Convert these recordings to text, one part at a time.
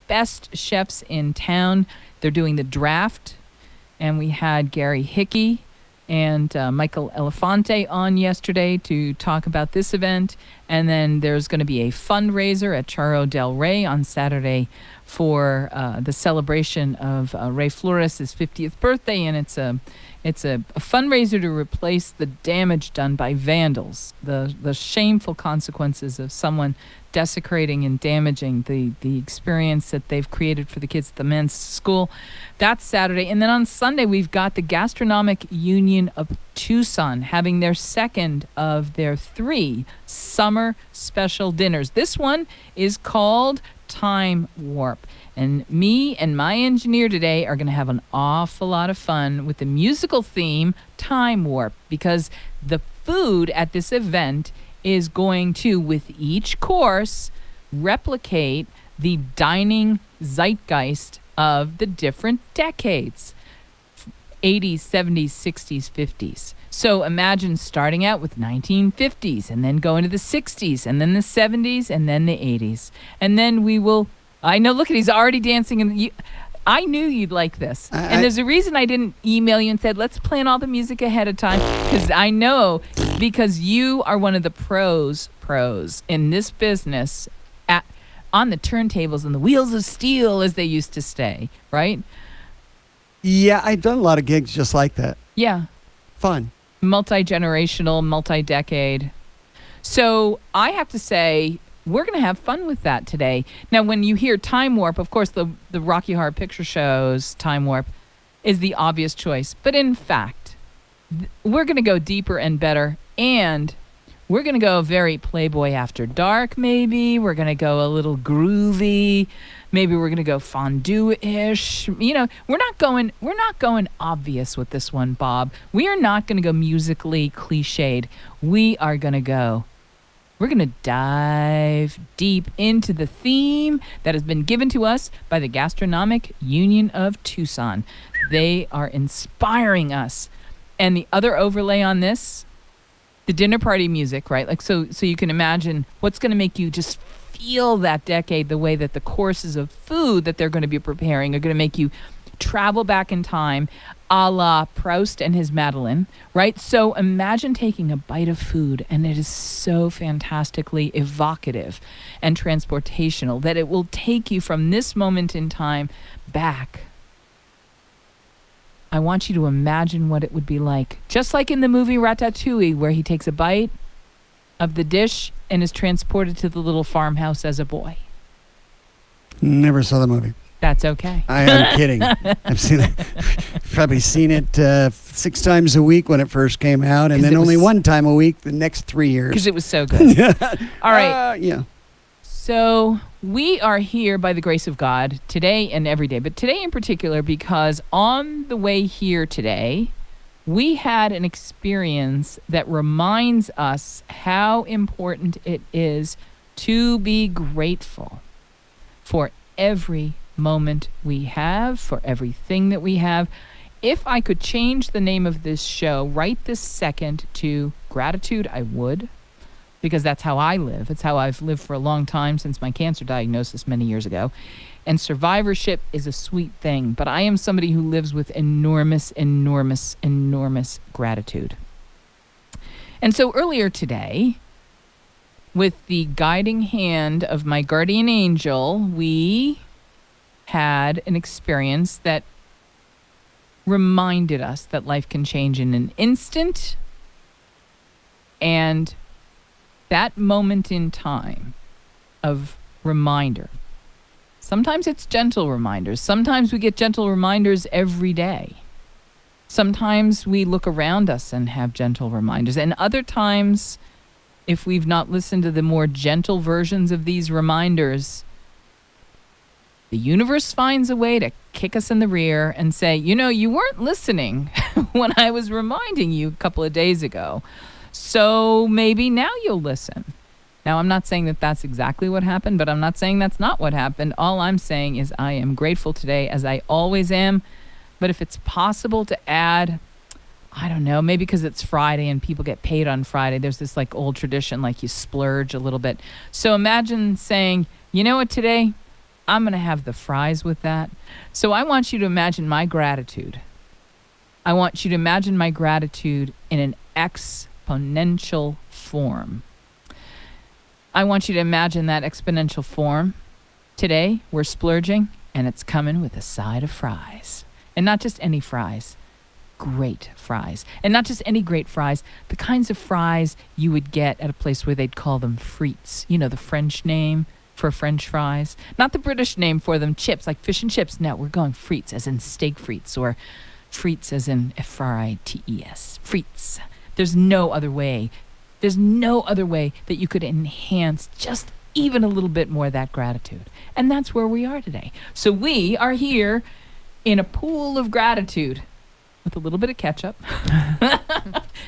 best chefs in town. They're doing the draft, and we had Gary Hickey and Michael Elefante on yesterday to talk about this event. And then there's going to be a fundraiser at Charo del Rey on Saturday for the celebration of Ray Flores' 50th birthday, and it's a fundraiser to replace the damage done by vandals, the shameful consequences of someone desecrating and damaging the experience that they've created for the kids at the men's school. That's Saturday. And then on Sunday, we've got the Gastronomic Union of Tucson having their second of their 3 summer special dinners. This one is called Time Warp. And me and my engineer today are going to have an awful lot of fun with the musical theme Time Warp, because the food at this event is going to, with each course, replicate the dining zeitgeist of the different decades, 80s, 70s, 60s, 50s. So imagine starting out with 1950s and then going to the 60s and then the 70s and then the 80s. And then we will, I know, look at, he's already dancing. And I knew you'd like this. And there's a reason I didn't email you and said, let's plan all the music ahead of time. Because I know, because you are one of the pros in this business on the turntables and the wheels of steel, as they used to say, right? Yeah, I've done a lot of gigs just like that. Yeah. Fun. Multi-generational, multi-decade. So I have to say, we're going to have fun with that today. Now, when you hear Time Warp, of course, the Rocky Horror Picture Show's Time Warp is the obvious choice. But in fact, we're going to go deeper and better, and we're going to go very Playboy After Dark, maybe. We're going to go a little groovy. Maybe we're going to go fondue-ish. You know, we're not going obvious with this one, Bob. We are not going to go musically cliched. We're going to dive deep into the theme that has been given to us by the Gastronomic Union of Tucson. They are inspiring us. And the other overlay on this, the dinner party music, right? Like, so you can imagine what's going to make you just feel that decade, the way that the courses of food that they're going to be preparing are going to make you travel back in time, a la Proust and his Madeleine, right? So imagine taking a bite of food, and it is so fantastically evocative and transportational that it will take you from this moment in time back. I want you to imagine what it would be like, just like in the movie Ratatouille, where he takes a bite of the dish and is transported to the little farmhouse as a boy. Never saw the movie. That's okay. I am kidding. I've seen it. Probably seen it 6 times a week when it first came out, and then only 1 time a week the next 3 years. Because it was so good. All right. Yeah. So we are here by the grace of God today and every day, but today in particular because on the way here today, we had an experience that reminds us how important it is to be grateful for every moment we have, for everything that we have. If I could change the name of this show right this second to Gratitude, I would, because that's how I live. It's how I've lived for a long time, since my cancer diagnosis many years ago. And survivorship is a sweet thing, but I am somebody who lives with enormous, enormous, enormous gratitude. And so earlier today, with the guiding hand of my guardian angel, we had an experience that reminded us that life can change in an instant. And that moment in time of reminder, sometimes it's gentle reminders. Sometimes we get gentle reminders every day. Sometimes we look around us and have gentle reminders. And other times, if we've not listened to the more gentle versions of these reminders, the universe finds a way to kick us in the rear and say, you know, you weren't listening when I was reminding you a couple of days ago. So maybe now you'll listen. Now, I'm not saying that that's exactly what happened, but I'm not saying that's not what happened. All I'm saying is I am grateful today, as I always am. But if it's possible to add, I don't know, maybe because it's Friday and people get paid on Friday, there's this like old tradition, like you splurge a little bit. So imagine saying, you know what, today, I'm going to have the fries with that. So I want you to imagine my gratitude. I want you to imagine my gratitude in an exponential form. I want you to imagine that exponential form. Today, we're splurging, and it's coming with a side of fries. And not just any fries, great fries. And not just any great fries, the kinds of fries you would get at a place where they'd call them frites. You know, the French name for French fries. Not the British name for them, chips, like fish and chips. No, we're going frites, as in steak frites, or frites as in F-R-I-T-E-S. Frites. There's no other way. There's no other way that you could enhance just even a little bit more of that gratitude. And that's where we are today. So we are here in a pool of gratitude with a little bit of ketchup,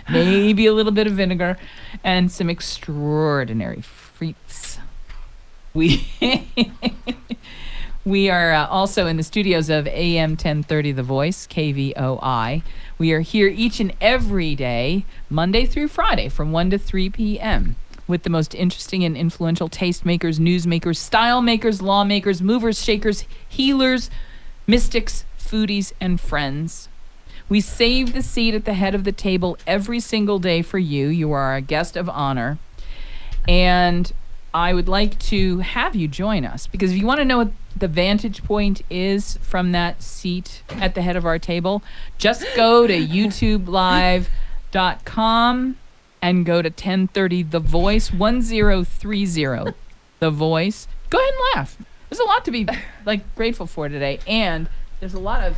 maybe a little bit of vinegar, and some extraordinary frites. We are also in the studios of AM 1030 The Voice, KVOI. We are here each and every day, Monday through Friday, from 1 to 3 p.m., with the most interesting and influential tastemakers, newsmakers, style makers, lawmakers, movers, shakers, healers, mystics, foodies, and friends. We save the seat at the head of the table every single day for you. You are our guest of honor. And I would like to have you join us, because if you want to know what the vantage point is from that seat at the head of our table, just go to youtubelive.com and go to 1030 The Voice, 1030 The Voice. Go ahead and laugh. There's a lot to be grateful for today, and there's a lot of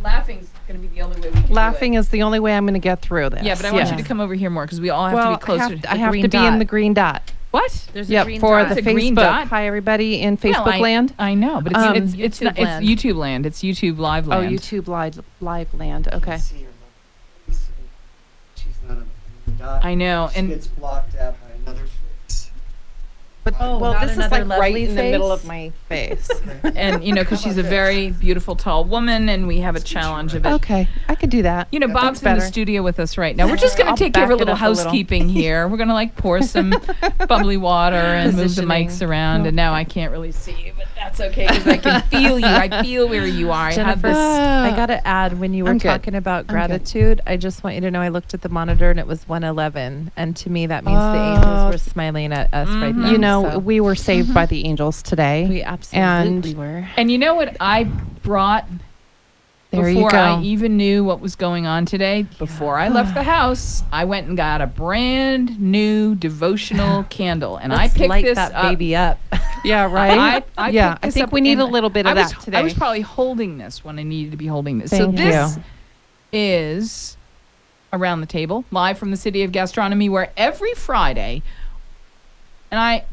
laughing's going to be the only way we can Laughing do it. is the only way I'm going to get through this. Yeah, but I want you to come over here more, because we all have to be closer. I have to be in the green dot. What? There's a green for dot. the It's a green Facebook. dot? Hi, everybody in Facebook land. I know, but it's YouTube land. It's YouTube land. It's YouTube Live Oh, land. YouTube live land. Okay. See her. She's not a dot. I know, She and gets blocked out by another face. But Oh, not this is another like right lovely in the middle face? of my face. and because she's a very beautiful tall woman, and we have a challenge of it. Okay, I could do that. You know, That's Bob's in the better. studio with us right now. We're just going I'll to take care of a back it little up a little. housekeeping here. We're going to pour some bubbly water and move the Positioning. mics around. And now I can't really see you, but that's okay, because I can feel you. I feel where you are. I have Jennifer, this. I got to add, when you were I'm good. talking about I'm good. gratitude, I just want you to know I looked at the monitor and it was 111. And to me, that means the angels were smiling at us right now. You know, so we were saved by the angels today. we absolutely were. And you know what I brought There you before go. I even knew what was going on today? Before I left the house, I went and got a brand new devotional candle. And Let's I picked light this that up. baby up. Yeah, right. I yeah, picked I this think up we need in- a little bit of I was, that today. I was probably holding this when I needed to be holding this. Thank so this you. is Around the Table, live from the City of Gastronomy, where every Friday, and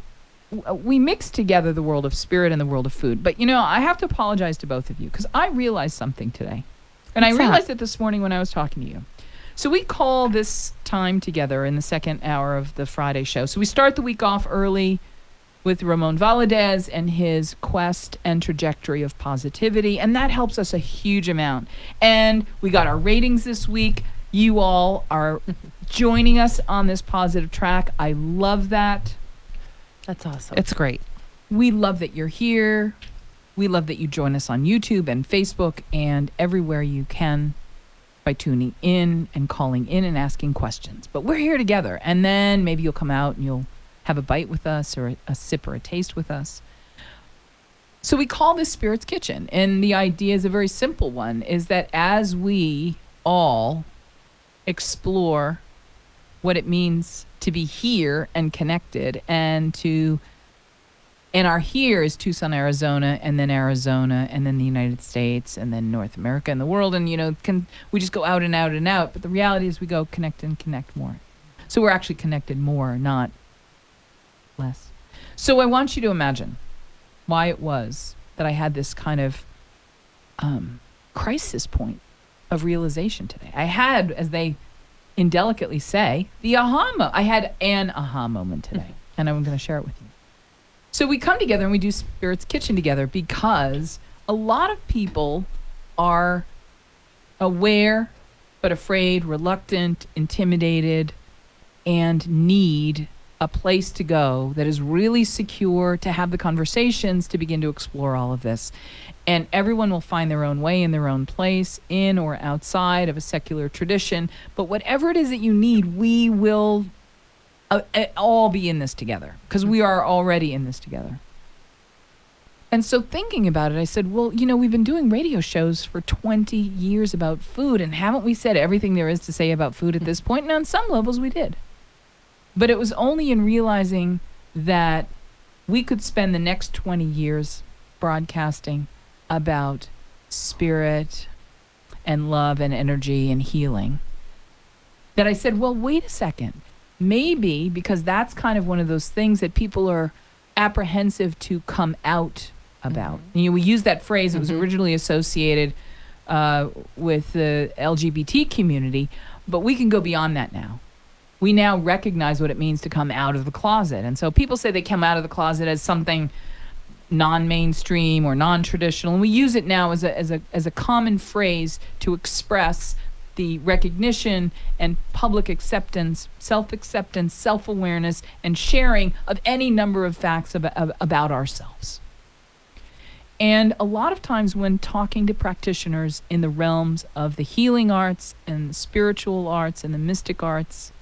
we mix together the world of spirit and the world of food. But, I have to apologize to both of you, because I realized something today. And What's I that? realized it this morning when I was talking to you. So we call this time together in the second hour of the Friday show. So we start the week off early with Ramon Valadez and his quest and trajectory of positivity. And that helps us a huge amount. And we got our ratings this week. You all are joining us on this positive track. I love that. That's awesome. It's great. We love that you're here. We love that you join us on YouTube and Facebook and everywhere you can by tuning in and calling in and asking questions. But we're here together. And then maybe you'll come out and you'll have a bite with us, or a sip or a taste with us. So we call this Spirit's Kitchen. And the idea is a very simple one, is that as we all explore what it means to be here and connected, and our here is Tucson, Arizona, and then the United States, and then North America and the world. And, we just go out and out and out. But the reality is we go connect and connect more. So we're actually connected more, not less. So I want you to imagine why it was that I had this kind of crisis point of realization today. I had, as they indelicately say, I had an aha moment today, and I'm going to share it with you. So we come together and we do Spirit's Kitchen together because a lot of people are aware but afraid, reluctant, intimidated, and need a place to go that is really secure to have the conversations to begin to explore all of this. And everyone will find their own way in their own place, in or outside of a secular tradition. But whatever it is that you need, we will all be in this together, because we are already in this together. And so thinking about it, I said, well, we've been doing radio shows for 20 years about food, and haven't we said everything there is to say about food at this point? And on some levels we did. But it was only in realizing that we could spend the next 20 years broadcasting about spirit and love and energy and healing that I said, well, wait a second. Maybe because that's kind of one of those things that people are apprehensive to come out about. We use that phrase. It was originally associated with the LGBT community, but we can go beyond that now. We now recognize what it means to come out of the closet. And so people say they come out of the closet as something non-mainstream or non-traditional, and we use it now as a common phrase to express the recognition and public acceptance, self-acceptance, self-awareness, and sharing of any number of facts about ourselves. And a lot of times when talking to practitioners in the realms of the healing arts and the spiritual arts and the mystic arts,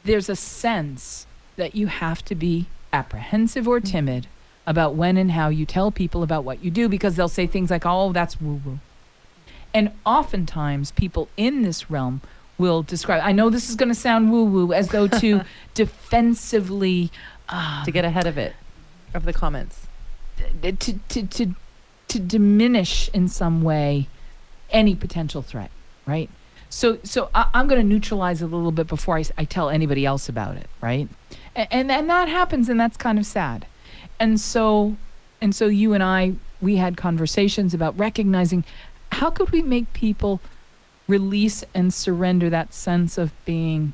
there's a sense that you have to be apprehensive or timid about when and how you tell people about what you do, because they'll say things like, oh, that's woo-woo. And oftentimes people in this realm will describe, I know this is going to sound woo-woo, as though to defensively... to get ahead of it, of the comments. To diminish in some way any potential threat, right? So I'm going to neutralize a little bit before I tell anybody else about it, right? And that happens, and that's kind of sad. And so you and I, we had conversations about recognizing, how could we make people release and surrender that sense of being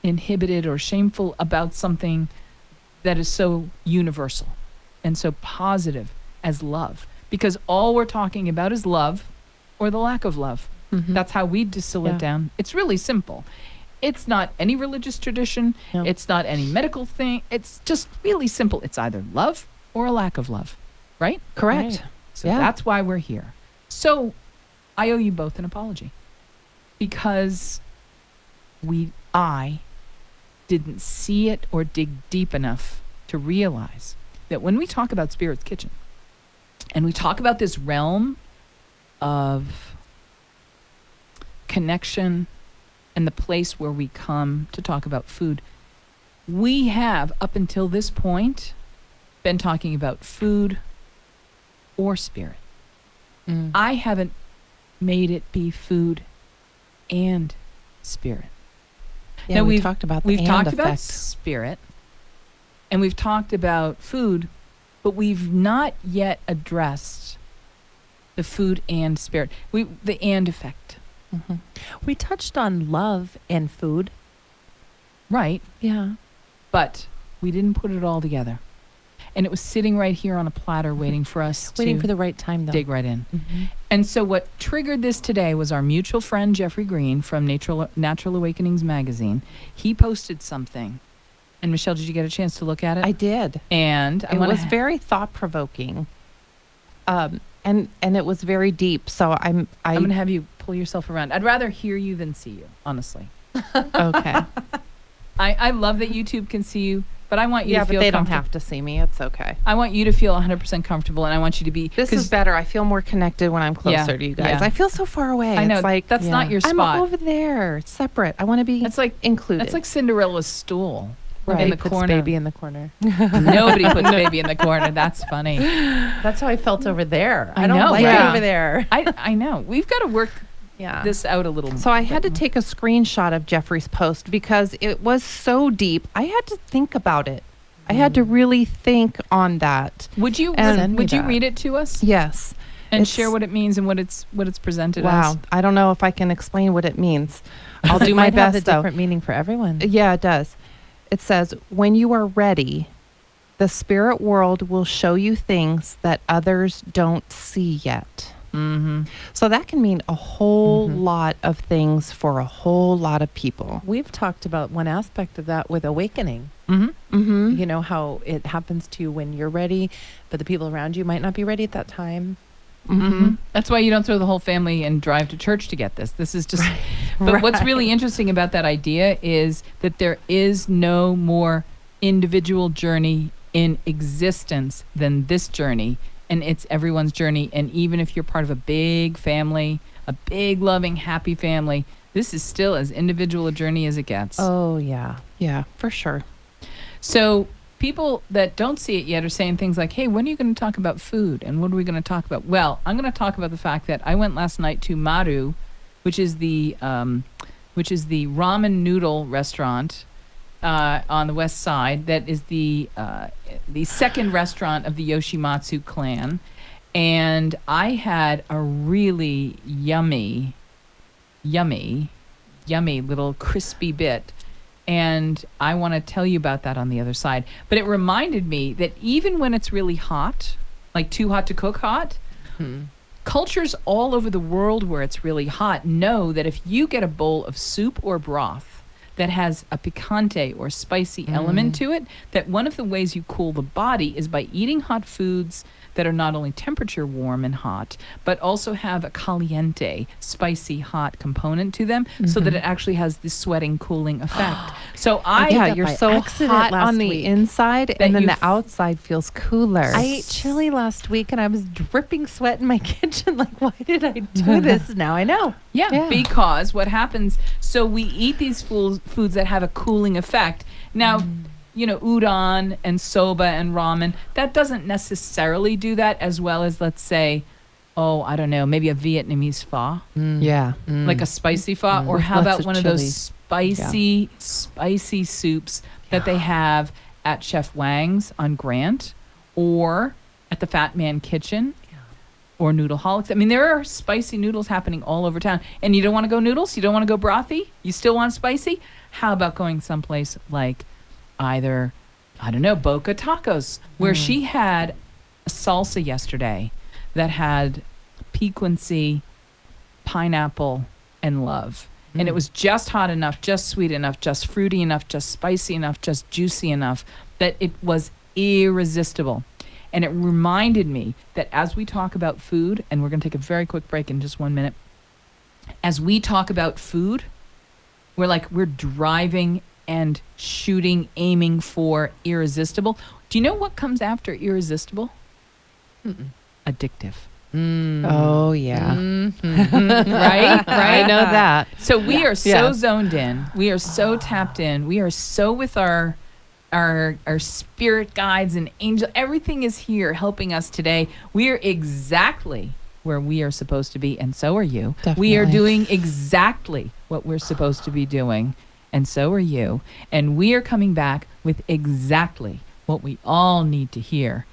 inhibited or shameful about something that is so universal and so positive as love? Because all we're talking about is love or the lack of love. Mm-hmm. That's how we distill it down. It's really simple. It's not any religious tradition. No. It's not any medical thing. It's just really simple. It's either love or a lack of love, right? Correct. Right. So that's why we're here. So I owe you both an apology, because I didn't see it or dig deep enough to realize that when we talk about Spirit's Kitchen and we talk about this realm of connection and the place where we come to talk about food, we have, up until this point, been talking about food or spirit. I haven't made it be food and spirit. Yeah, now, we've talked about the we've and talked effect. about spirit, and we've talked about food, but we've not yet addressed the food and spirit. The and effect. Mm-hmm. We touched on love and food. Right. Yeah. But we didn't put it all together. And it was sitting right here on a platter waiting for us waiting for the right time, though. Dig right in. Mm-hmm. And so what triggered this today was our mutual friend, Jeffrey Green from Natural Awakenings magazine. He posted something. And Michelle, did you get a chance to look at it? I did. And it was very thought-provoking. And it was very deep. So I'm going to have you pull yourself around. I'd rather hear you than see you, honestly. Okay. I love that YouTube can see you, but I want you to feel but they comfortable. don't have to see me. It's okay. I want you to feel 100% comfortable, and I want you to be... This is better. I feel more connected when I'm closer to you guys. Yeah. I feel so far away. I know. It's like, that's not your spot. I'm over there, separate. I want to be included. That's like Cinderella's stool. Right. In the puts corner. Baby in the corner. Nobody puts baby in the corner. That's funny. That's how I felt over there. I I don't know, like yeah. it over there. I know. We've got to work this out a little more. So I had to take a screenshot of Jeffrey's post because it was so deep. I had to think about it. I had to really think on that. Would you read it to us? Yes. And share what it means and what it's presented as? Wow. I don't know if I can explain what it means. I'll do my best, have a different meaning for everyone. Yeah, it does. It says, when you are ready, the spirit world will show you things that others don't see yet. Mm-hmm. So that can mean a whole lot of things for a whole lot of people. We've talked about one aspect of that with awakening. Mm-hmm. You know, how it happens to you when you're ready, but the people around you might not be ready at that time. Mm-hmm. That's why you don't throw the whole family and drive to church to get this. This is just. But what's really interesting about that idea is that there is no more individual journey in existence than this journey, and it's everyone's journey. And even if you're part of a big family, a big, loving, happy family, this is still as individual a journey as it gets. Oh, yeah. Yeah, for sure. So people that don't see it yet are saying things like, hey, when are you going to talk about food? And what are we going to talk about? Well, I'm going to talk about the fact that I went last night to Maru, which is the ramen noodle restaurant on the west side. That is the second restaurant of the Yoshimatsu clan. And I had a really yummy little crispy bit. And I want to tell you about that on the other side. But it reminded me that even when it's really hot, like too hot to cook hot, cultures all over the world where it's really hot know that if you get a bowl of soup or broth that has a picante or spicy element to it, that one of the ways you cool the body is by eating hot foods that are not only temperature warm and hot, but also have a caliente, spicy, hot component to them, so that it actually has this sweating, cooling effect. So Yeah, you're by so accident hot last on the week. inside, and then you the outside feels cooler. I ate chili last week and I was dripping sweat in my kitchen. Like, why did I do this? Now I know. Yeah, because what happens, so we eat these foods that have a cooling effect. Now, you know, udon and soba and ramen, that doesn't necessarily do that as well as, let's say, I don't know, maybe a Vietnamese pho, Yeah. like a spicy pho, or how Lots about of one of chili. those spicy soups that they have at Chef Wang's on Grant or at the Fat Man Kitchen. Or Noodleholics. I mean, there are spicy noodles happening all over town. And you don't want to go noodles? You don't want to go brothy? You still want spicy? How about going someplace like either, I don't know, Boca Tacos, where she had a salsa yesterday that had piquancy, pineapple, and love. And it was just hot enough, just sweet enough, just fruity enough, just spicy enough, just juicy enough that it was irresistible. And it reminded me that as we talk about food, and we're going to take a very quick break in just 1 minute, as we talk about food, we're driving and shooting, aiming for irresistible. Do you know what comes after irresistible? Addictive. Oh, yeah. Right? I know that. So we are so Yeah. zoned in. We are so tapped in. We are so with our spirit guides and angel. Everything is here helping us today. We are exactly where we are supposed to be, and so are you. We are Definitely. doing exactly what we're supposed to be doing, and so are you. And we are coming back with exactly what we all need to hear,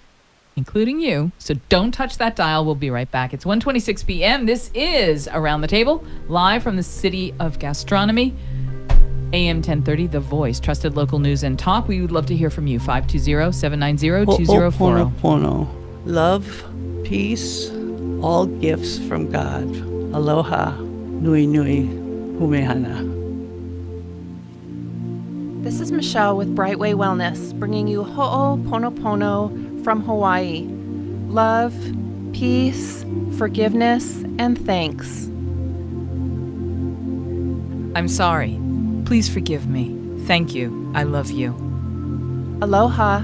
including you. So don't touch that dial. We'll be right back. It's 1:26 p.m. This is Around the Table, live from the City of Gastronomy. AM 1030, The Voice, trusted local news and talk. We would love to hear from you. 520-790-2040. Ho'oponopono. Love, peace, all gifts from God. Aloha, nui nui, humehana. This is Michelle with Brightway Wellness, bringing you Ho'oponopono from Hawaii. Love, peace, forgiveness, and thanks. I'm sorry. Please forgive me. Thank you. I love you. Aloha.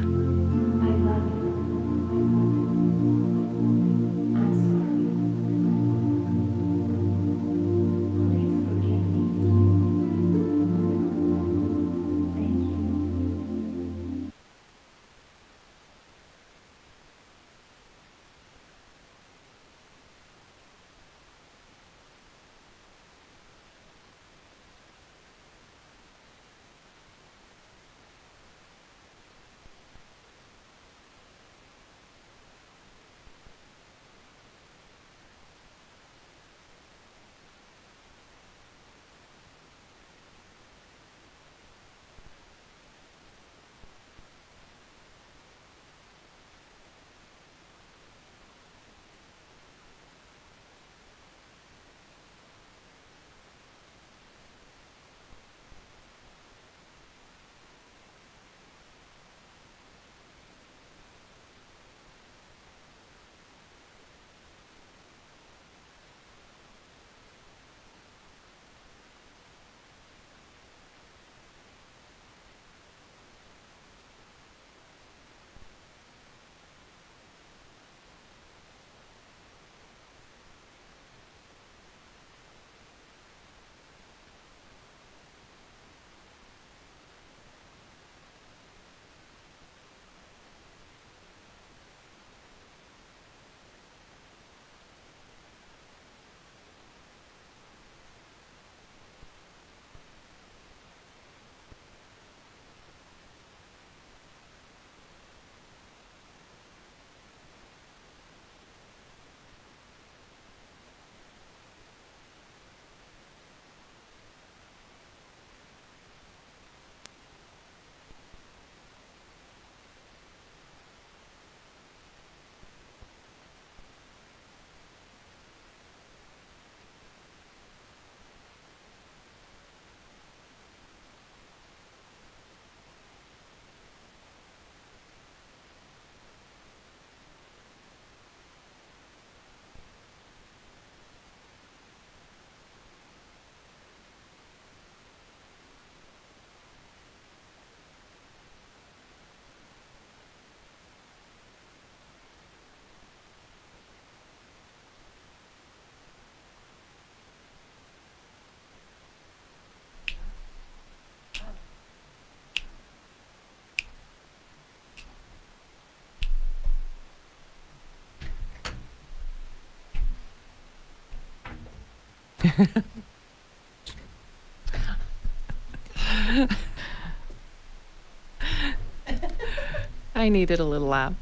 I needed a little laugh.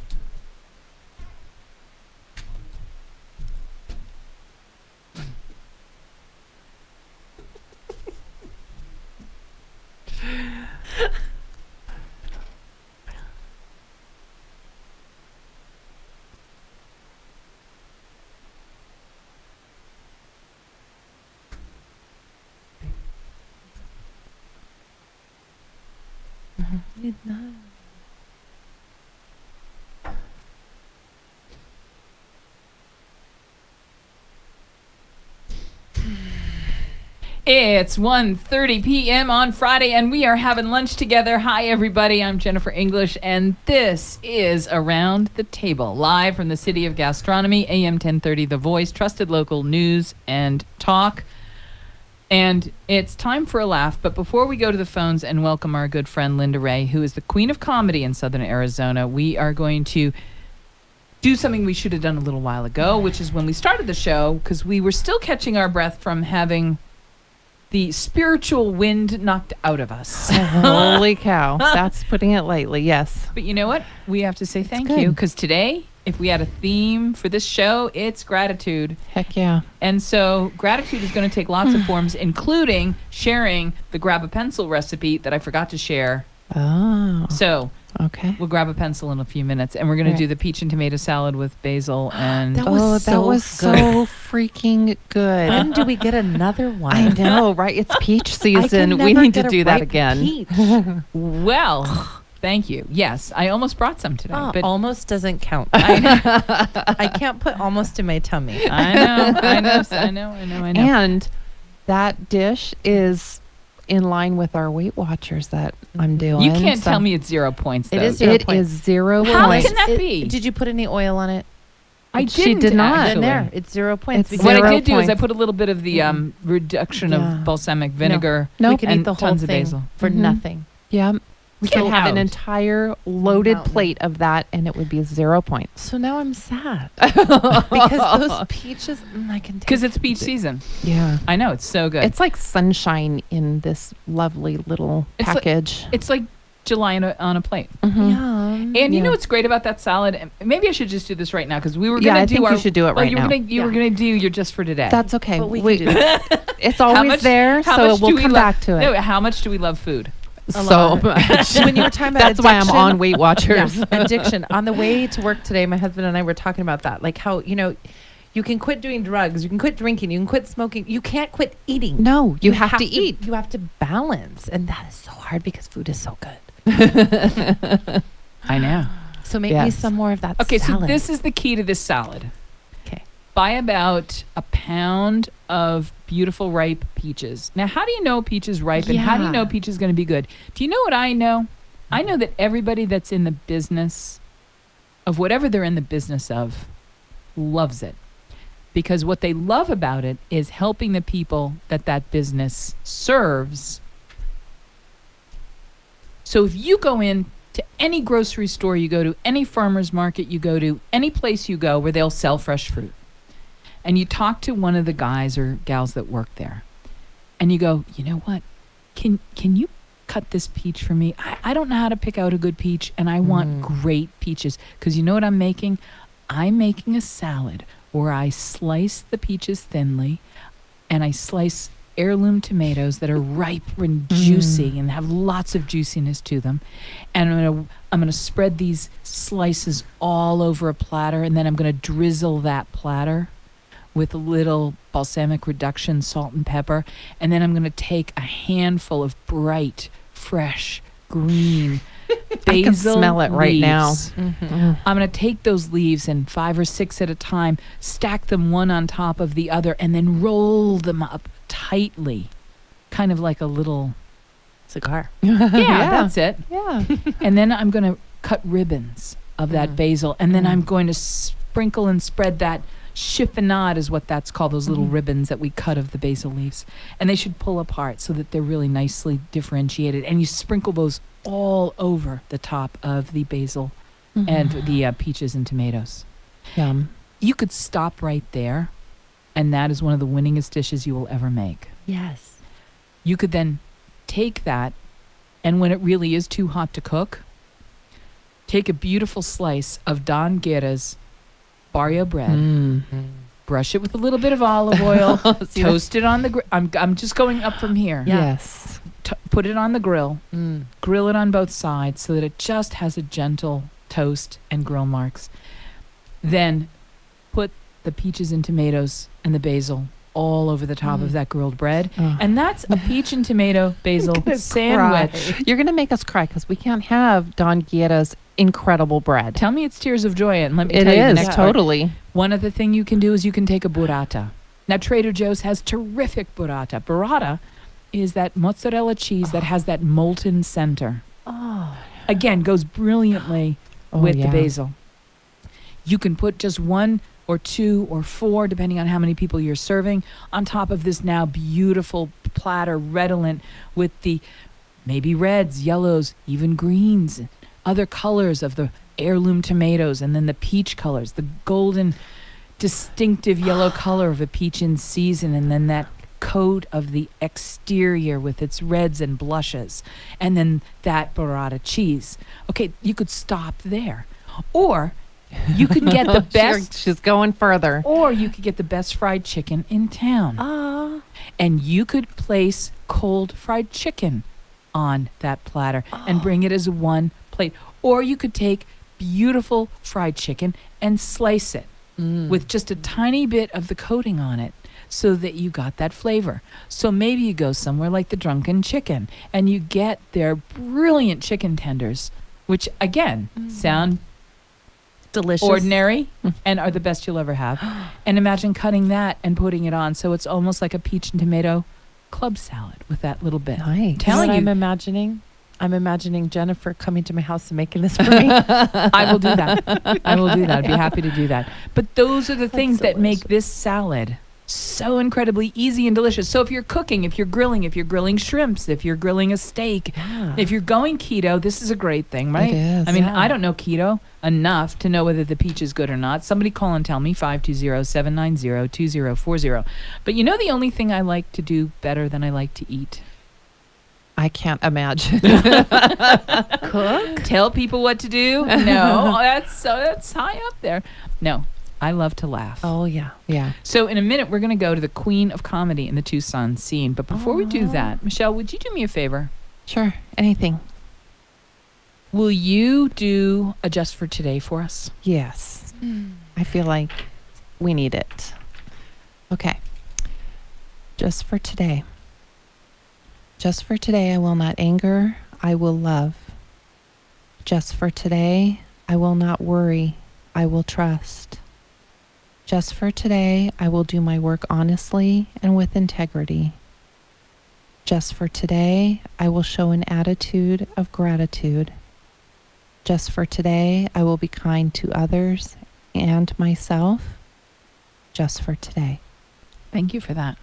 It's 1:30 p.m. on Friday, and we are having lunch together. Hi, everybody. I'm Jennifer English, and this is Around the Table, live from the City of Gastronomy, AM 1030, The Voice, trusted local news and talk. And it's time for a laugh, but before we go to the phones and welcome our good friend Linda Ray, who is the queen of comedy in Southern Arizona, we are going to do something we should have done a little while ago, which is when we started the show, because we were still catching our breath from having the spiritual wind knocked out of us. Holy cow. That's putting it lightly. Yes. But you know what? We have to say thank good. you, because today, if we had a theme for this show, it's gratitude. Heck yeah. And so gratitude is going to take lots of forms, including sharing the grab a pencil recipe that I forgot to share. Oh. So Okay. we'll grab a pencil in a few minutes, and we're going to do the peach and tomato salad with basil and... That was so freaking good. When do we get another one? I know, right? It's peach I can season. We never need to get a do that ripe again. peach. Well, thank you. Yes, I almost brought some today. Oh, but almost doesn't count. I I can't put almost in my tummy. know. And that dish is in line with our Weight Watchers that I'm doing. You can't so tell me it's 0 points, though. It is 0 It points. is 0 How points. can that be? Did you put any oil on it? I She didn't, did not. actually. Then there, it's 0 points. It's What I 0 did do is I points. put a little bit of the reduction Yeah. of balsamic vinegar. No. we could and eat the whole tons of thing basil. for Mhm. nothing. Yeah. We Get could have an out. entire loaded Mountain. plate of that and it would be 0 points. So now I'm sad because those peaches, I can taste. Because it's peach season. Yeah. I know, it's so good. It's like sunshine in this lovely little It's like- package. It's like July on a plate. Mhm. Yum. And you Yeah. know what's great about that salad? And maybe I should just do this right now, because we were Yeah, going I to do think our... you should do it right now. You were going to do your just for today. That's okay. But we can do that. It's always much- there, how so much we'll do we come love- back to it. No, how much do we love food? So lot. much. When you were talking about That's why I'm addiction- on Weight Watchers. Yeah, addiction. On the way to work today, my husband and I were talking about that. Like how, you can quit doing drugs, you can quit drinking, you can quit smoking. You can't quit eating. No, you have to eat. You have to balance. And that is so hard because food is so good. I know. So make me Yes. some more of that Okay, salad. so this is the key to this salad. Okay. Buy about a pound of beautiful ripe peaches. Now, how do you know peach is ripe, and how do you Yeah. know peach is going to be good? Do you know what I know? I know that everybody that's in the business of whatever they're in the business of loves it. Because what they love about it is helping the people that business serves. So if you go in to any grocery store you go to, any farmer's market you go to, any place you go where they'll sell fresh fruit, and you talk to one of the guys or gals that work there, and you go, you know what, can you cut this peach for me? I don't know how to pick out a good peach, and I want great peaches. Because you know what I'm making? I'm making a salad where I slice the peaches thinly, and I slice heirloom tomatoes that are ripe and juicy and have lots of juiciness to them. And I'm gonna spread these slices all over a platter, and then I'm gonna drizzle that platter with a little balsamic reduction, salt and pepper. And then I'm gonna take a handful of bright, fresh, green basil I can smell it right now. leaves. Mm. I'm going to take those leaves, and 5 or 6 at a time, stack them one on top of the other, and then roll them up tightly, kind of like a little cigar. yeah, Yeah. that's it. Yeah. And then I'm going to cut ribbons of that basil, and then I'm going to sprinkle and spread that chiffonade, is what that's called, those little ribbons that we cut of the basil leaves. And they should pull apart so that they're really nicely differentiated. And you sprinkle those all over the top of the basil and the peaches and tomatoes. Yum. You could stop right there And that is one of the winningest dishes you will ever make. Yes. You could then take that, and when it really is too hot to cook, take a beautiful slice of Don Guerra's barrio bread, brush it with a little bit of olive oil, toast it on the grill. I'm just going up from here. Yes. Put it on the grill, grill it on both sides so that it just has a gentle toast and grill marks. Then put the peaches and tomatoes and the basil all over the top of that grilled bread. And that's a peach and tomato basil sandwich. You're going to make us cry because we can't have Don Guerra's incredible bread. Tell me it's tears of joy, and let me It tell you the is, next part. totally. One other thing you can do is you can take a burrata. Now, Trader Joe's has terrific burrata. Burrata is that mozzarella cheese that has that molten center. Again, goes brilliantly with the basil. You can put just 1 or 2 or 4, depending on how many people you're serving, on top of this now beautiful platter, redolent with the maybe reds, yellows, even greens, other colors of the heirloom tomatoes, and then the peach colors, the golden, distinctive yellow color of a peach in season, and then that coat of the exterior with its reds and blushes, and then that burrata cheese. Okay, you could stop there. Or you could get the best. She's going further. Or you could get the best fried chicken in town. And you could place cold fried chicken on that platter and bring it as one plate. Or you could take beautiful fried chicken and slice it with just a tiny bit of the coating on it so that you got that flavor. So maybe you go somewhere like the Drunken Chicken and you get their brilliant chicken tenders, which again sound Delicious. ordinary and are the best you'll ever have. And imagine cutting that and putting it on so it's almost like a peach and tomato club salad with that little bit. Nice. Telling you, I'm imagining Jennifer coming to my house and making this for me. I will do that. I will do that. I'd be happy to do that. But those are the things that make this salad so incredibly easy and delicious. So if you're cooking, if you're grilling shrimps, if you're grilling a steak, if you're going keto, this is a great thing, right? It is, I mean, yeah. I don't know keto enough to know whether the peach is good or not. Somebody call and tell me, 520-790-2040. But you know the only thing I like to do better than I like to eat? I can't imagine. Cook? Tell people what to do? No, that's high up there. No, I love to laugh. Oh, yeah. Yeah. So in a minute, we're going to go to the queen of comedy in the Tucson scene. But before we do that, Michelle, would you do me a favor? Sure. Anything. Will you do a Just for Today for us? Yes. I feel like we need it. Okay. Just for today. Just for today, I will not anger, I will love. Just for today, I will not worry, I will trust. Just for today, I will do my work honestly and with integrity. Just for today, I will show an attitude of gratitude. Just for today, I will be kind to others and myself. Just for today. Thank you for that.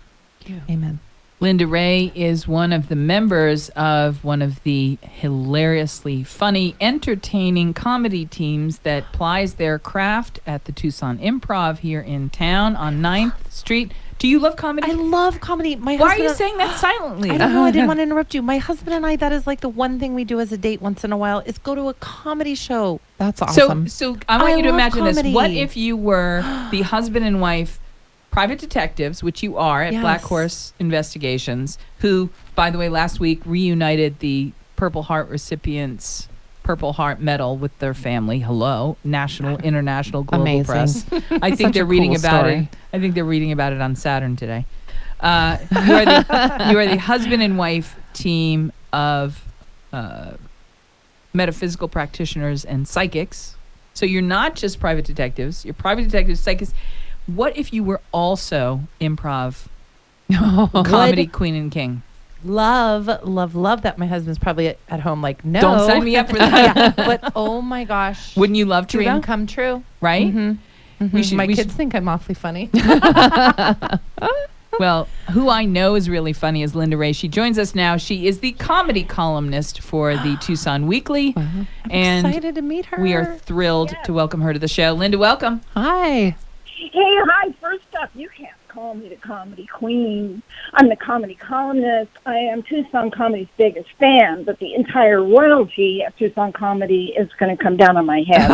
Amen. Linda Ray is one of the members of one of the hilariously funny, entertaining comedy teams that plies their craft at the Tucson Improv here in town on 9th Street. Do you love comedy? I love comedy. Why are you saying that silently? I don't know. I didn't want to interrupt you. My husband and I, that is like the one thing we do as a date once in a while is go to a comedy show. That's awesome. So I want I you to love imagine this. comedy. What if you were the husband and wife private detectives, which you are at Yes. Black Horse Investigations, who, by the way, last week reunited the Purple Heart recipients' Purple Heart medal with their family. Hello, national, international, global Amazing. press. I think Such they're a reading cool about story. it. I think they're reading about it on Saturn today. You are the husband and wife team of metaphysical practitioners and psychics. So you're not just private detectives. You're private detectives, psychics. What if you were also improv comedy queen and king? Love that. My husband's probably at home like, no. Don't sign me up for that. Yeah, but oh my gosh. Wouldn't you love to? Dream though? come true. Right? Mm-hmm. My kids think I'm awfully funny. Well, who I know is really funny is Linda Ray. She joins us now. She is the comedy columnist for the Tucson Weekly. And Excited to meet her. we are thrilled to welcome her to the show. Linda, welcome. Hi. Hey, hi. First up, you can't call me the comedy queen. I'm the comedy columnist. I am Tucson Comedy's biggest fan, but the entire royalty of Tucson Comedy is going to come down on my head.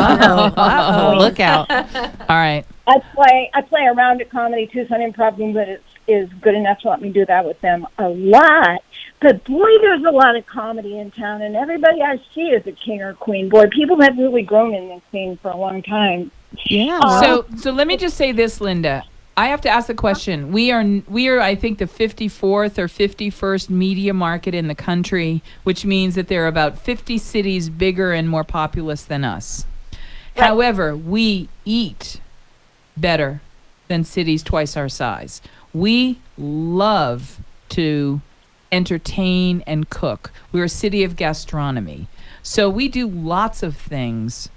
Look out. All right. I play around at Comedy Tucson Improv Room, but it is good enough to let me do that with them a lot. But boy, there's a lot of comedy in town, and everybody I see is a king or queen. Boy, people have really grown in this scene for a long time. Yeah. So let me just say this, Linda. I have to ask the question. We are I think the 54th or 51st media market in the country, which means that there are about 50 cities bigger and more populous than us. Right. However, we eat better than cities twice our size. We love to entertain and cook. We're a city of gastronomy. So we do lots of things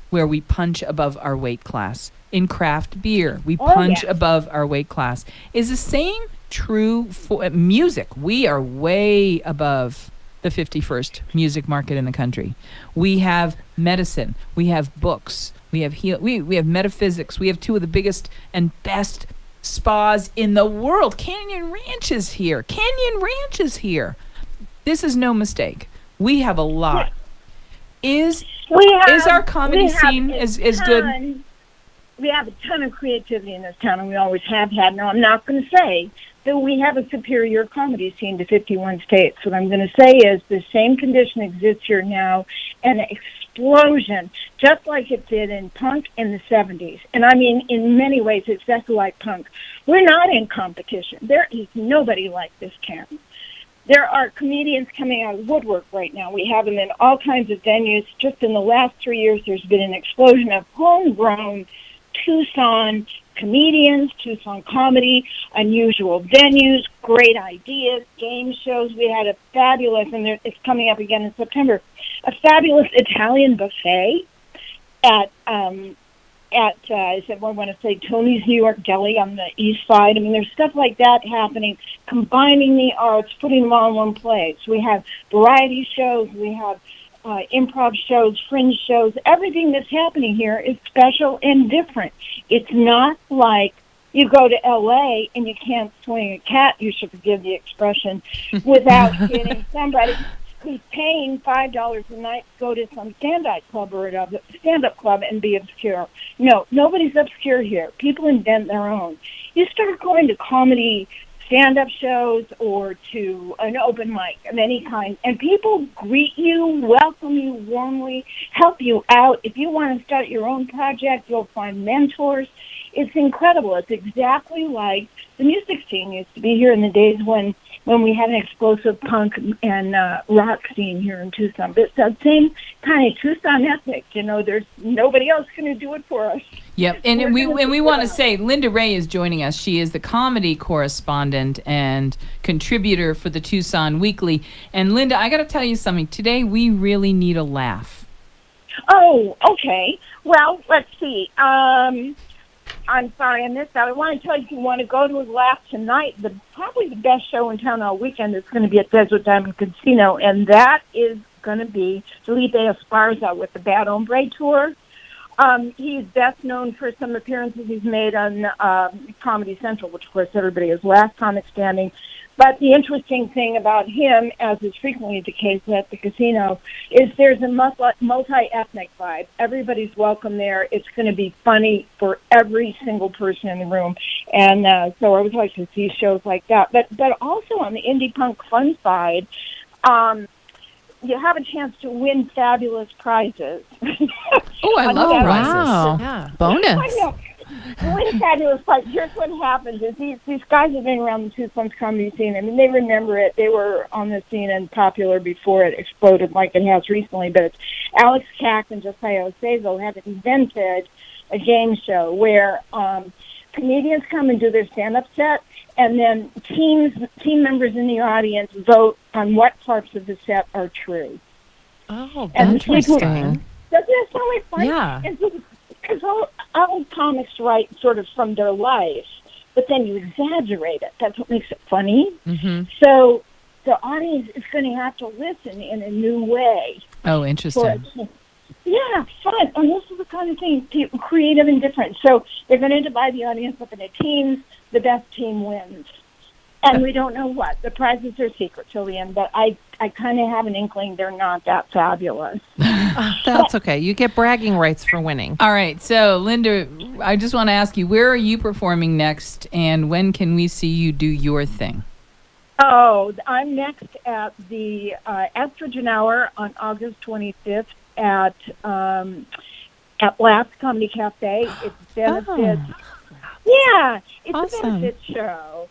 where we punch above our weight class. In craft beer, we punch above our weight class. Is the same true for music? We are way above the 51st music market in the country. We have medicine. We have books. We have we have metaphysics. We have two of the biggest and best spas in the world. Canyon Ranch is here. This is no mistake. We have a lot. Is our comedy scene as good? We have a ton of creativity in this town, and we always have had. Now, I'm not going to say that we have a superior comedy scene to 51 states. What I'm going to say is the same condition exists here now, an explosion, just like it did in punk in the 70s. And I mean, in many ways, exactly like punk. We're not in competition. There is nobody like this town. There are comedians coming out of woodwork right now. We have them in all kinds of venues. Just in the last 3 years, there's been an explosion of homegrown Tucson comedians, Tucson comedy, unusual venues, great ideas, game shows. We had a fabulous, and it's coming up again in September, a fabulous Italian buffet at I want to say Tony's New York Deli on the east side. I mean, there's stuff like that happening, combining the arts, putting them all in one place. We have variety shows. We have improv shows, fringe shows. Everything that's happening here is special and different. It's not like you go to L.A. and you can't swing a cat, you should forgive the expression, without getting somebody who's paying $5 a night to go to some stand-up club and be obscure. No, nobody's obscure here. People invent their own. You start going to comedy stand-up shows or to an open mic of any kind, and people greet you, welcome you warmly, help you out. If you want to start your own project, you'll find mentors. It's incredible. It's exactly like the music scene used to be here in the days when we had an explosive punk and rock scene here in Tucson. But it's that same kind of Tucson ethic. You know, there's nobody else going to do it for us. Yep, and we want to say Linda Ray is joining us. She is the comedy correspondent and contributor for the Tucson Weekly. And Linda, I got to tell you something. Today we really need a laugh. Oh, okay. Well, let's see. I'm sorry I missed that. I want to tell you, if you want to go to a laugh tonight, probably the best show in town all weekend is going to be at Desert Diamond Casino, and that is going to be Felipe Esparza with the Bad Hombre Tour. He's best known for some appearances he's made on Comedy Central, which, of course, everybody is Last Comic Standing. But the interesting thing about him, as is frequently the case at the casino, is there's a multi-ethnic vibe. Everybody's welcome there. It's going to be funny for every single person in the room. And so I would like to see shows like that. But also on the indie punk fun side, you have a chance to win fabulous prizes. Oh, I love prizes. Wow. Yeah. Bonus. I know. You win a fabulous prize. Here's what happens is these guys have been around the Tucson comedy scene. I mean, they remember it. They were on the scene and popular before it exploded like it has recently. But it's Alex Kack and Josiah Osezo have invented a game show where comedians come and do their stand-up set, and then team members in the audience vote on what parts of the set are true. Oh, And Interesting. Doesn't that sound like fun? Yeah. Because all comics write sort of from their life, but then you exaggerate it. That's what makes it funny. Mm-hmm. So the audience is going to have to listen in a new way. Oh, interesting. Yeah, fun. And this is the kind of thing, creative and different. So they're going to divide the audience up into teams. The best team wins. And we don't know what. The prizes are secret till the end, but I kind of have an inkling they're not that fabulous. That's okay. You get bragging rights for winning. All right. So, Linda, I just want to ask you, where are you performing next, and when can we see you do your thing? Oh, I'm next at the Estrogen Hour on August 25th at Laughs Comedy Cafe. It's benefits. Yeah, it's Awesome. a benefits show.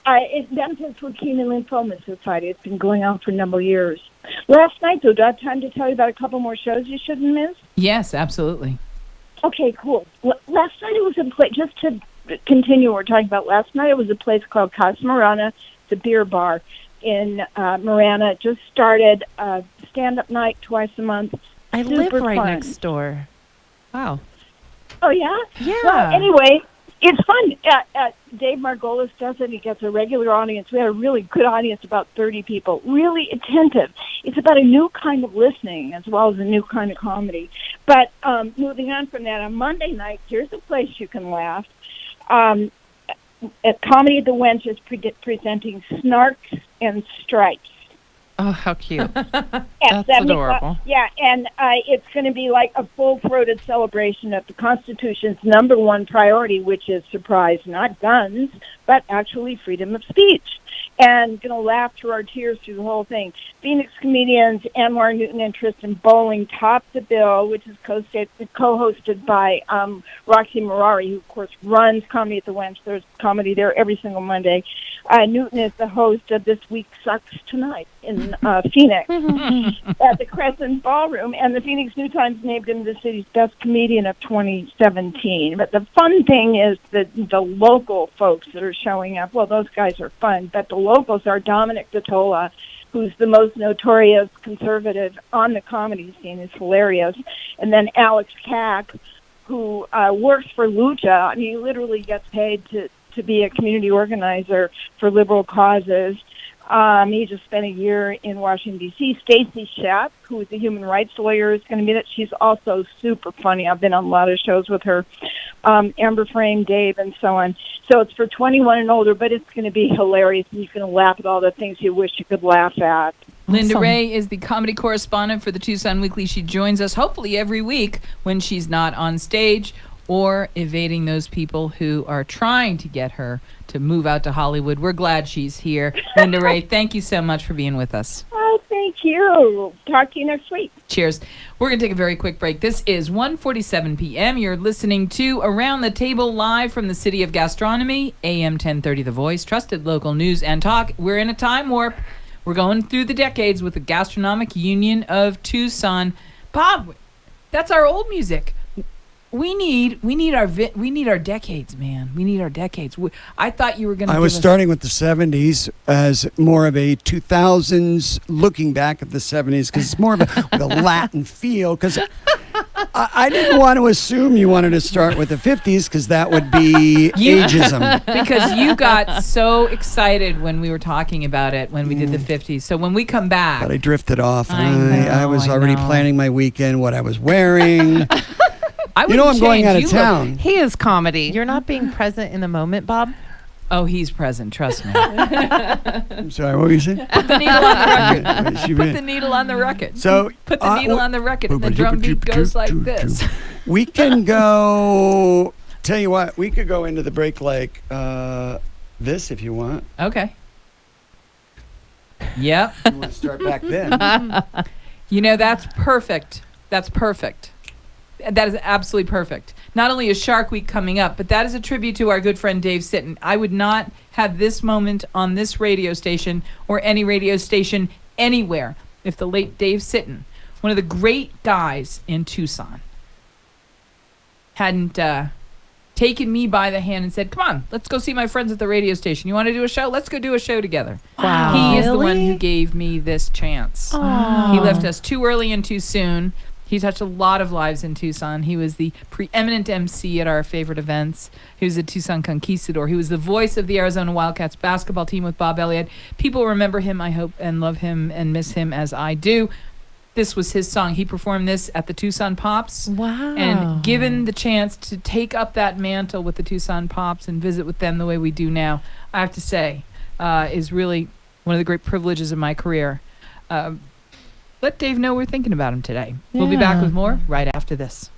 It benefits Leukemia and Lymphoma Society. It's been going on for a number of years. Last night, though, do I have time to tell you about a couple more shows you shouldn't miss? Yes, absolutely. Okay, cool. Last night it was a place, just to continue what we're talking about, last night it was a place called Casa Marana. It's a beer bar in Marana. It just started stand-up night twice a month. I live Super right fun. next door. Wow. Oh, yeah? Yeah. Well, anyway, it's fun. Dave Margolis does it. He gets a regular audience. We had a really good audience, about 30 people, really attentive. It's about a new kind of listening as well as a new kind of comedy. But moving on from that, on Monday night, here's a place you can laugh. At Comedy at the Wench is presenting Snarks and Stripes. Oh, how cute. At That's 7 o'clock. adorable. Yeah, and it's going to be like a full-throated celebration of the Constitution's number one priority, which is, surprise, not guns, but actually freedom of speech. And going to laugh through our tears through the whole thing. Phoenix comedians Anwar Newton and Tristan Bowling top the bill, which is co-hosted by Roxy Merari, who, of course, runs Comedy at the Wench. There's comedy there every single Monday. Newton is the host of This Week Sucks Tonight in Phoenix at the Crescent Ballroom. And the Phoenix New Times named him the city's best comedian of 2017. But the fun thing is that the local folks that are showing up, well, those guys are fun, but the locals are Dominic Dottola, who's the most notorious conservative on the comedy scene, is hilarious. And then Alex Kack, who works for Lucha. I mean, he literally gets paid to be a community organizer for liberal causes. He just spent a year in Washington, D.C. Stacy Shepp, who is a human rights lawyer, is going to be that. She's also super funny. I've been on a lot of shows with her. Amber Frame, Dave, and so on. So it's for 21 and older, but it's going to be hilarious, and you can laugh at all the things you wish you could laugh at. Linda Awesome. Ray is the comedy correspondent for the Tucson Weekly. She joins us hopefully every week when she's not on stage or evading those people who are trying to get her to move out to Hollywood. We're glad she's here. Linda Ray, thank you so much for being with us. Oh, thank you. Talk to you next week. Cheers. We're going to take a very quick break. This is 1:47 p.m. You're listening to Around the Table live from the City of Gastronomy, AM 1030 The Voice, trusted local news and talk. We're in a time warp. We're going through the decades with the Gastronomic Union of Tucson. Bob, that's our old music. We need our decades, man. We need our decades. I thought you were going to. I was starting with the 70s as more of a 2000s, looking back at the 70s, because it's more of with a Latin feel. Because I didn't want to assume you wanted to start with the 50s, because that would be ageism. Because you got so excited when we were talking about it when we did the 50s. So when we come back, But I drifted off. I I was know. already planning my weekend, what I was wearing. I You know I'm wouldn't going change. out of You town. He is comedy. You're not being present in the moment, Bob? Oh, he's present. Trust me. I'm sorry, what were you saying? Put the needle on the record. What you Put mean? the needle on the record. So Put the needle on the record, and the drum beat goes like this. We can go. Tell you what, we could go into the break like this if you want. Okay. Yep. You want to start back then? You know, that's perfect. That's perfect. That is absolutely perfect. Not only is Shark Week coming up, but that is a tribute to our good friend Dave Sitton. I would not have this moment on this radio station or any radio station anywhere if the late Dave Sitton, one of the great guys in Tucson, hadn't taken me by the hand and said, come on, let's go see my friends at the radio station. You want to do a show? Let's go do a show together. Wow. He is the one Really? who gave me this chance. Oh. He left us too early and too soon. He touched a lot of lives in Tucson. He was the preeminent MC at our favorite events. He was a Tucson Conquistador. He was the voice of the Arizona Wildcats basketball team with Bob Elliott. People remember him, I hope, and love him and miss him as I do. this was his song. He performed this at the Tucson Pops. Wow. And given the chance to take up that mantle with the Tucson Pops and visit with them the way we do now, I have to say, is really one of the great privileges of my career. Let Dave know we're thinking about him today. We'll be back Yeah. with more right after this.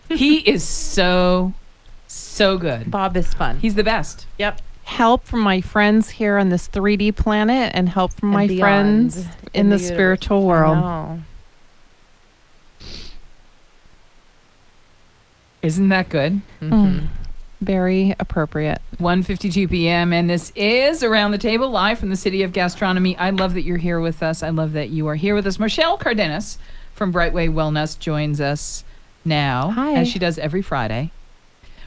He is so good. Bob is fun. He's the best. Yep. Help from my friends here on this 3D planet and help from And my beyond friends in the universe. spiritual I world. know. Isn't that good? Very appropriate. 1:52 p.m. and this is Around the Table, live from the City of Gastronomy. I love that you're here with us. I love that you are here with us. Marshall Cardenas from Brightway Wellness joins us now, Hi. as she does every Friday.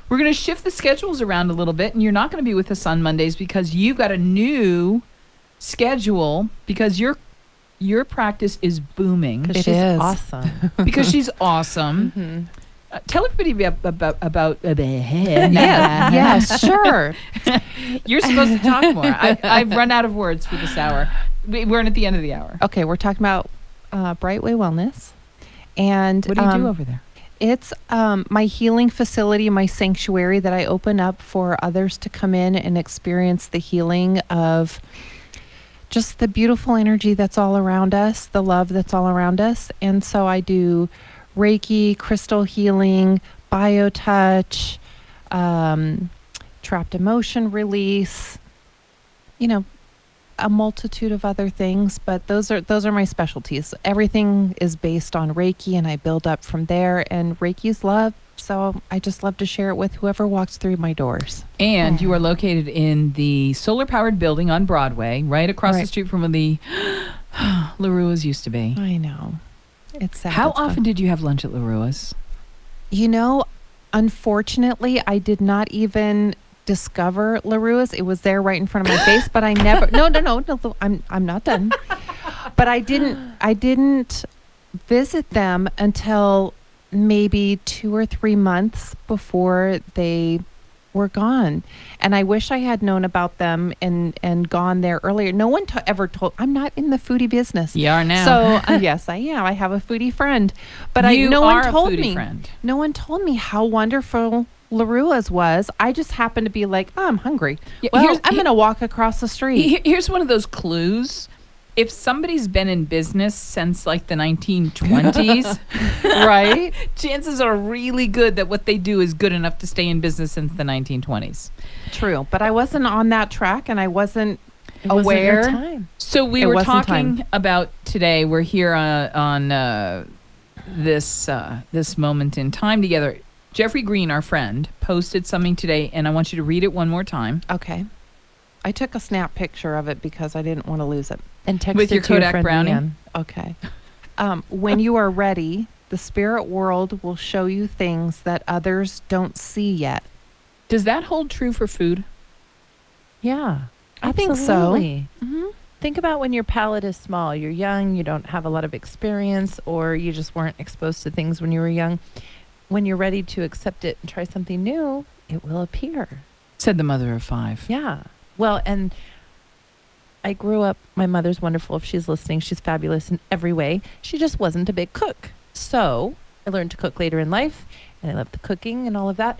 We're going to shift the schedules around a little bit, and you're not going to be with us on Mondays because you've got a new schedule because your practice is booming. It She's is. awesome. Because she's awesome. Tell everybody about Yeah, yes, sure. You're supposed to talk more. I've run out of words for this hour. We're at the end of the hour. Okay, we're talking about Brightway Wellness. And What do you do over there? It's my healing facility, my sanctuary that I open up for others to come in and experience the healing of just the beautiful energy that's all around us, the love that's all around us. And so I do Reiki, crystal healing, biotouch, trapped emotion release, a multitude of other things, but those are my specialties. Everything is based on Reiki and I build up from there, and Reiki's love, so I just love to share it with whoever walks through my doors. And you are located in the solar-powered building on Broadway, right across the Right. street from where the LaRua's used to be. I know. It's sad. How It's fun. often did you have lunch at LaRua's? Unfortunately, I did not even discover LaRua's. It was there right in front of my face, but I never. No. I'm not done. But I didn't visit them until maybe 2 or 3 months before they were gone. And I wish I had known about them and gone there earlier. No one ever told. I'm not in the foodie business. You are now. So yes, I am. I have a foodie friend, but You no are one a told foodie me. friend. No one told me how wonderful LaRua's was. I just happened to be like, oh, I'm hungry. Yeah, Well, I'm going to walk across the street. Here's one of those clues. If somebody's been in business since like the 1920s, Right? chances are really good that what they do is good enough to stay in business since the 1920s. True. But I wasn't on that track, and I wasn't It wasn't your aware. time. So we It were wasn't talking time. about today. We're here on this moment in time together. Jeffrey Green, our friend, posted something today, and I want you to read it one more time. Okay. I took a snap picture of it because I didn't want to lose it. And text With it your to Kodak friend Brownie? Marian. Okay. When you are ready, the spirit world will show you things that others don't see yet. Does that hold true for food? Yeah. I think so. Absolutely. Mm-hmm. Think about when your palate is small. You're young, you don't have a lot of experience, or you just weren't exposed to things when you were young. When you're ready to accept it and try something new, it will appear. Said the mother of 5. Yeah. Well, and I grew up, my mother's wonderful. If she's listening, she's fabulous in every way. She just wasn't a big cook. So I learned to cook later in life, and I love the cooking and all of that.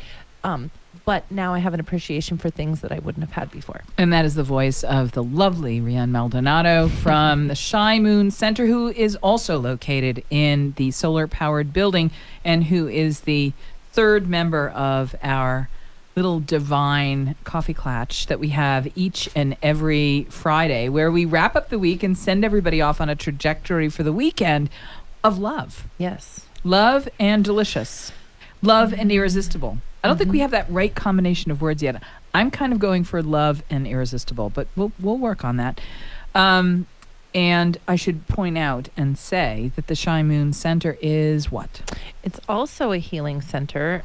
But now I have an appreciation for things that I wouldn't have had before. And that is the voice of the lovely Rian Maldonado from the Shy Moon Center, who is also located in the solar-powered building and who is the third member of our little divine coffee clatch that we have each and every Friday, where we wrap up the week and send everybody off on a trajectory for the weekend of love. Yes. Love and delicious. Love and irresistible. I don't think we have that right combination of words yet. I'm kind of going for love and irresistible, but we'll work on that. And I should point out and say that the Shy Moon Center is what? It's also a healing center.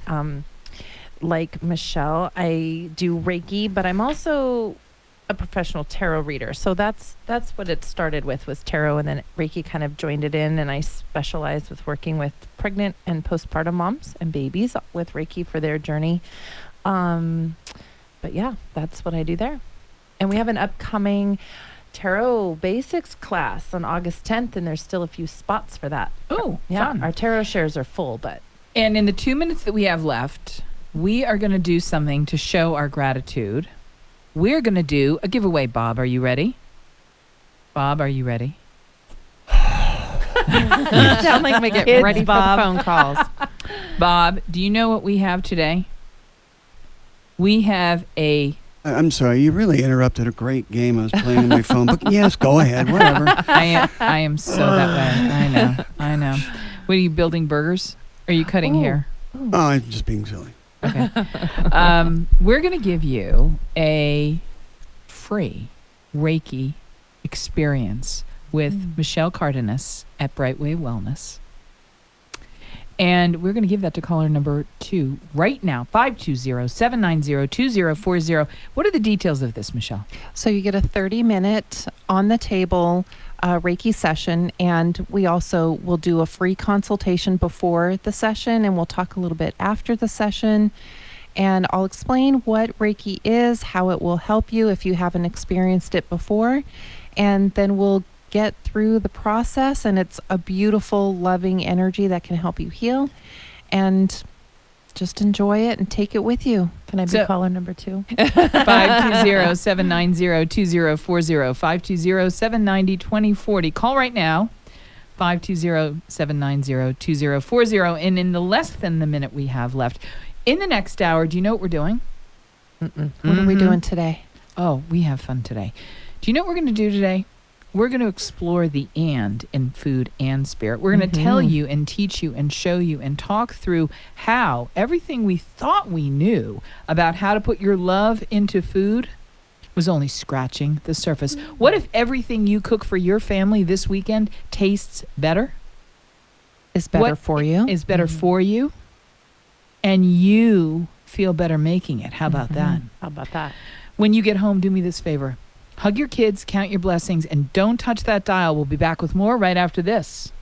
Like Michelle, I do Reiki, but I'm also a professional tarot reader. So that's what it started with, was tarot, and then Reiki kind of joined it in, and I specialize with working with pregnant and postpartum moms and babies with Reiki for their journey. But yeah, that's what I do there. And we have an upcoming tarot basics class on August 10th, and there's still a few spots for that. Oh, Yeah, fun. our tarot shares are full, but And in the 2 minutes that we have left, we are going to do something to show our gratitude. We're going to do a giveaway. Bob, are you ready? Bob, are you ready? You sound like we get Kids, ready Bob. for the phone calls. Bob, do you know what we have today? We have a... I'm sorry, you really interrupted a great game I was playing on my phone. But yes, go ahead, whatever. I am so that way. I know. What, are you building burgers? Are you cutting hair? Oh, I'm just being silly. Okay. We're going to give you a free Reiki experience with Michelle Cardenas at Brightway Wellness. And we're going to give that to caller number 2 right now, 520-790-2040. What are the details of this, Michelle? So you get a 30-minute on the table Reiki session, and we also will do a free consultation before the session, and we'll talk a little bit after the session. And I'll explain what Reiki is, how it will help you if you haven't experienced it before, and then we'll get through the process, and it's a beautiful, loving energy that can help you heal. And just enjoy it and take it with you. can I be So- caller number 2? 520-790-2040, 520-790-2040. Call right now, 520-790-2040. And in the less than the minute we have left, in the next hour, do you know what we're doing? What are we doing today? Oh, we have fun today. Do you know what we're going to do today? We're going to explore the and in food and spirit. We're going to tell you and teach you and show you and talk through how everything we thought we knew about how to put your love into food was only scratching the surface. What if everything you cook for your family this weekend tastes better? Is better What for you. Is better for you? and you feel better making it. How about that? How about that? When you get home, do me this favor. Hug your kids, count your blessings, and don't touch that dial. We'll be back with more right after this.